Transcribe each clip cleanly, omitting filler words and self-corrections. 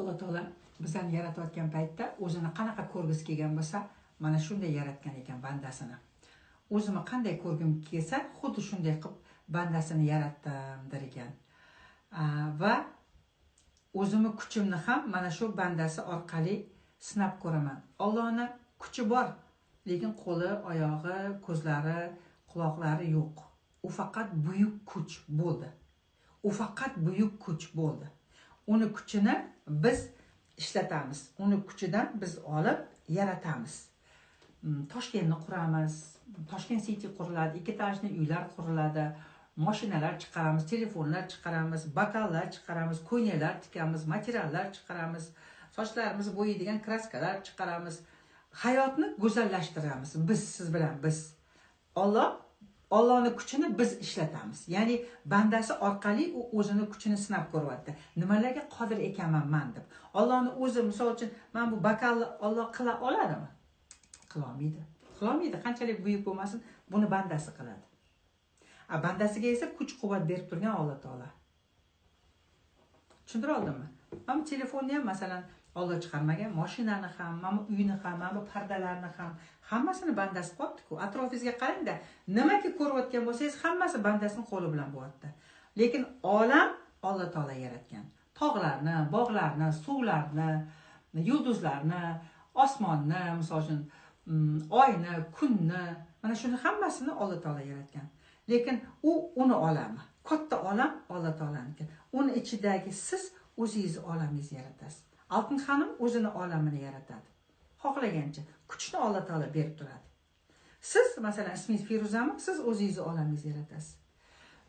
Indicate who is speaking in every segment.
Speaker 1: Alloh taolo bizani yaratayotgan paytda o'zini qanaqa ko'rgisi kelgan bo'lsa, mana shunday yaratgan ekan bandasini. O'zimni qanday ko'rgim kelsa, xuddi shunday qilib bandasini yaratdim der ekan. Va o'zimni kuchimni ham mana shu bandasi orqali sinab ko'raman. Allohning kuchi bor, lekin qo'li, oyog'i, ko'zlari, quloqlari yo'q. U faqat buyuk kuch bo'ldi. U faqat buyuk kuch bo'ldi. Uni kuchini biz ishlatamiz. Uni kuchidan biz olib yaratamiz. Toshkentni quramiz. Toshkent City quriladi, ikkitajli uylar quriladi, mashinalar chiqaramiz, telefonlar chiqaramiz, bakallar chiqaramiz, ko'ynalar tikamiz, materiallar chiqaramiz, sochlarimiz bo'yaydigan kraskalar chiqaramiz. Hayotni go'zallashtiramiz. Biz, siz bilan biz. Allohning kuchini biz ishlatamiz. Ya'ni bandasi orqali u o'zini kuchini sinab ko'ryapti. Nimalarga qodir ekanman men deb. Allohning o'zi, misol uchun, men bu bakalni Alloh qila oladimi? Qila olmaydi. Qila olmaydi. Qanchalik buyuk bo'lmasin, buni bandasi qiladi. Bandasiga esa kuch-quvvat berib turgan Alloh taolo. Tushundira oldimmi? Mana telefonni ham masalan Alloh chiqarmagan, mashinani ham, mana uyni ham, mana pardalarni ham, hammasini bandasi qilibdi-ku. Atrofingizga qarang-da, nimaki ko'rayotgan bo'lsangiz, hammasi bandasining qo'li bilan bo'lyapti. Lekin olam Alloh taolo yaratgan. Tog'larni, bog'larni, suvlarni, yulduzlarni, osmonni, misol uchun oyni, kunni, mana shuni hammasini Alloh taolo yaratgan. Lekin uni olami, katta olam Alloh taolaniki. Uni ichidagi siz o'zingiz olamingizni yaratasiz. Altın Hanım o'zini olamini yaratadi. Xohlagancha kuchni Alloh taolo berib turadi. Siz masalan ismingiz Feruzami, siz o'zingizni olamingizni yaratasiz.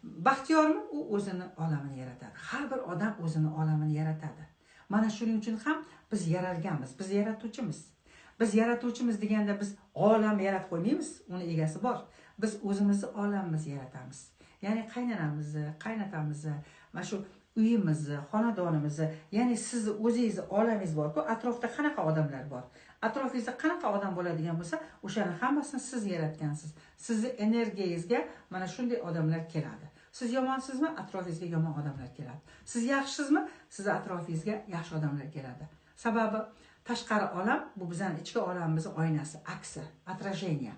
Speaker 1: Baxtiyormi, u o'zini olamini yaratadi. Har bir odam o'zini olamini yaratadi. Mana shuning uchun ham biz yaralganmiz, biz yaratuvchimiz. Biz yaratuvchimiz deganda biz olam yaratib qo'ymaymiz, uni egasi bor. Biz o'zimizni olamimizni yaratamiz. Ya'ni qaynonamizni, qaynotamizni, mana shu uyimizni, xonadonimizni, ya'ni sizni o'zingizni olamingiz bor-ku, atrofda qanaqa odamlar bor? Atrofingizda qanaqa odam bo'ladigan bo'lsa, o'shaning hammasini siz yaratgansiz. Sizni energiyangizga mana shunday odamlar keladi. Siz yomonsizmi? Atrofingizga yomon odamlar keladi. Siz yaxshisizmi? Siz atrofingizga yaxshi odamlar keladi. Sababi tashqari olam bu bizning ichki olamimizning oynasi, aksi, отражение.